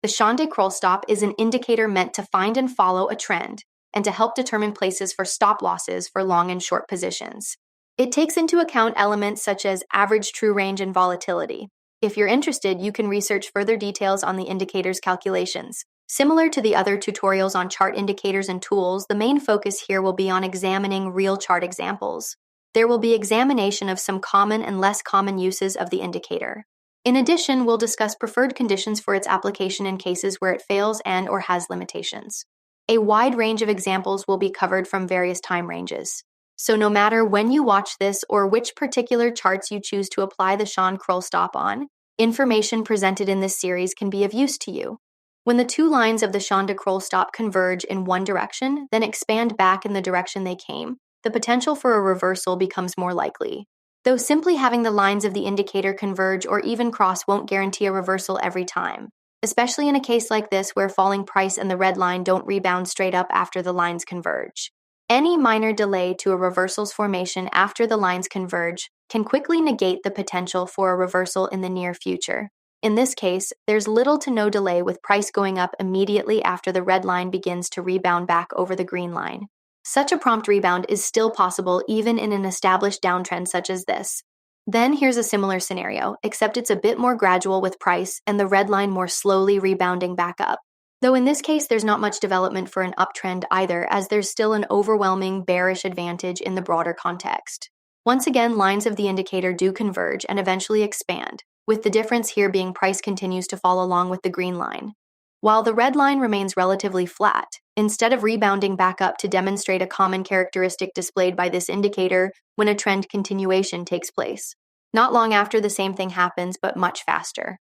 The Chande Kroll Stop is an indicator meant to find and follow a trend and to help determine places for stop losses for long and short positions. It takes into account elements such as average true range and volatility. If you're interested, you can research further details on the indicator's calculations. Similar to the other tutorials on chart indicators and tools, the main focus here will be on examining real chart examples. There will be examination of some common and less common uses of the indicator. In addition, we'll discuss preferred conditions for its application in cases where it fails and/or has limitations. A wide range of examples will be covered from various time ranges. So no matter when you watch this or which particular charts you choose to apply the Chande Kroll Stop on, information presented in this series can be of use to you. When the two lines of the Chande Kroll Stop converge in one direction, then expand back in the direction they came, the potential for a reversal becomes more likely. Though simply having the lines of the indicator converge or even cross won't guarantee a reversal every time, especially in a case like this where falling price and the red line don't rebound straight up after the lines converge. Any minor delay to a reversal's formation after the lines converge can quickly negate the potential for a reversal in the near future. In this case, there's little to no delay with price going up immediately after the red line begins to rebound back over the green line. Such a prompt rebound is still possible even in an established downtrend such as this. Then here's a similar scenario, except it's a bit more gradual with price and the red line more slowly rebounding back up. Though in this case, there's not much development for an uptrend either, as there's still an overwhelming bearish advantage in the broader context. Once again, lines of the indicator do converge and eventually expand, with the difference here being price continues to fall along with the green line. While the red line remains relatively flat, instead of rebounding back up to demonstrate a common characteristic displayed by this indicator when a trend continuation takes place. Not long after, the same thing happens, but much faster.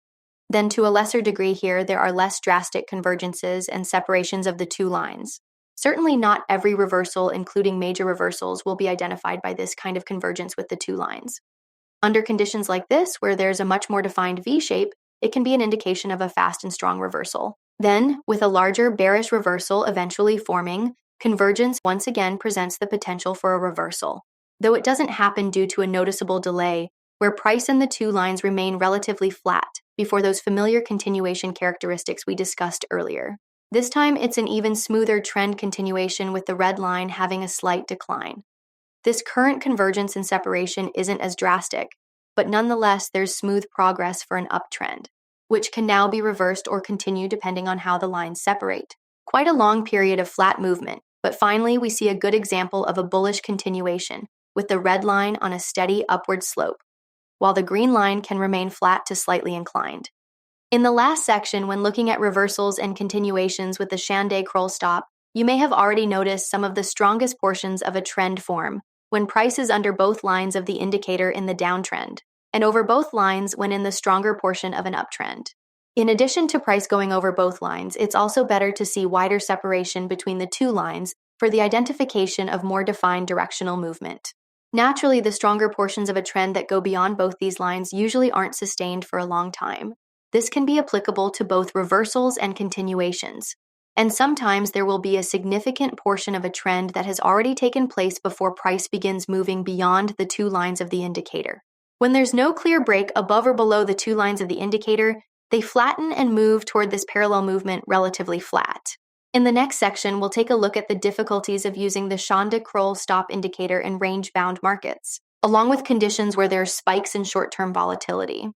Then to a lesser degree here, there are less drastic convergences and separations of the two lines. Certainly not every reversal, including major reversals, will be identified by this kind of convergence with the two lines. Under conditions like this, where there's a much more defined V-shape, it can be an indication of a fast and strong reversal. Then, with a larger bearish reversal eventually forming, convergence once again presents the potential for a reversal, though it doesn't happen due to a noticeable delay, where price and the two lines remain relatively flat before those familiar continuation characteristics we discussed earlier. This time, it's an even smoother trend continuation with the red line having a slight decline. This current convergence and separation isn't as drastic, but nonetheless, there's smooth progress for an uptrend, which can now be reversed or continue depending on how the lines separate. Quite a long period of flat movement, but finally we see a good example of a bullish continuation, with the red line on a steady upward slope, while the green line can remain flat to slightly inclined. In the last section, when looking at reversals and continuations with the Chande Kroll Stop, you may have already noticed some of the strongest portions of a trend form, when price is under both lines of the indicator in the downtrend, and over both lines when in the stronger portion of an uptrend. In addition to price going over both lines, it's also better to see wider separation between the two lines for the identification of more defined directional movement. Naturally, the stronger portions of a trend that go beyond both these lines usually aren't sustained for a long time. This can be applicable to both reversals and continuations. And sometimes there will be a significant portion of a trend that has already taken place before price begins moving beyond the two lines of the indicator. When there's no clear break above or below the two lines of the indicator, they flatten and move toward this parallel movement relatively flat. In the next section, we'll take a look at the difficulties of using the Chande Kroll Stop indicator in range-bound markets, along with conditions where there are spikes in short-term volatility.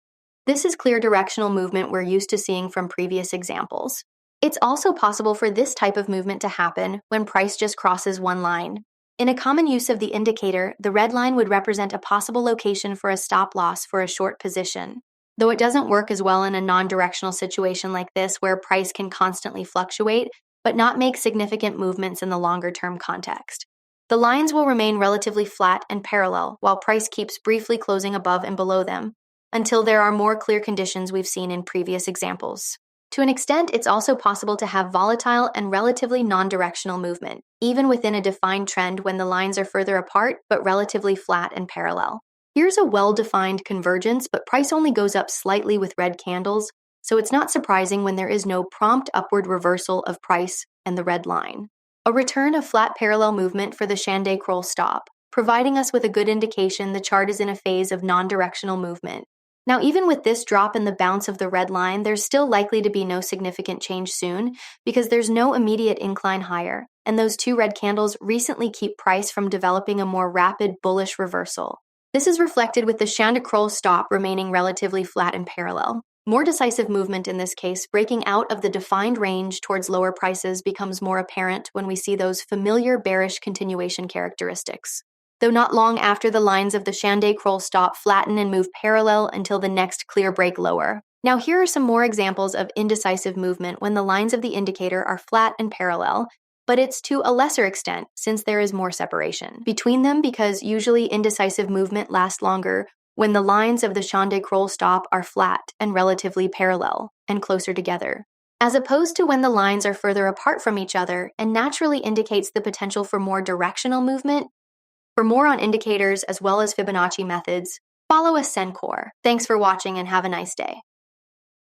This is clear directional movement we're used to seeing from previous examples. It's also possible for this type of movement to happen when price just crosses one line. In a common use of the indicator, the red line would represent a possible location for a stop loss for a short position, though it doesn't work as well in a non-directional situation like this where price can constantly fluctuate but not make significant movements in the longer-term context. The lines will remain relatively flat and parallel while price keeps briefly closing above and below them, until there are more clear conditions we've seen in previous examples. To an extent, it's also possible to have volatile and relatively non-directional movement, even within a defined trend when the lines are further apart but relatively flat and parallel. Here's a well-defined convergence, but price only goes up slightly with red candles, so it's not surprising when there is no prompt upward reversal of price and the red line. A return of flat parallel movement for the Chande Kroll Stop, providing us with a good indication the chart is in a phase of non-directional movement. Now, even with this drop in the bounce of the red line, there's still likely to be no significant change soon because there's no immediate incline higher, and those two red candles recently keep price from developing a more rapid bullish reversal. This is reflected with the Chande Kroll Stop remaining relatively flat and parallel. More decisive movement in this case, breaking out of the defined range towards lower prices, becomes more apparent when we see those familiar bearish continuation characteristics. Though not long after, the lines of the Chande Kroll Stop flatten and move parallel until the next clear break lower. Now, here are some more examples of indecisive movement when the lines of the indicator are flat and parallel, but it's to a lesser extent since there is more separation between them, because usually indecisive movement lasts longer when the lines of the Chande Kroll Stop are flat and relatively parallel and closer together, as opposed to when the lines are further apart from each other, and naturally indicates the potential for more directional movement. For more on indicators as well as Fibonacci methods, follow Ascencore. Thanks for watching and have a nice day.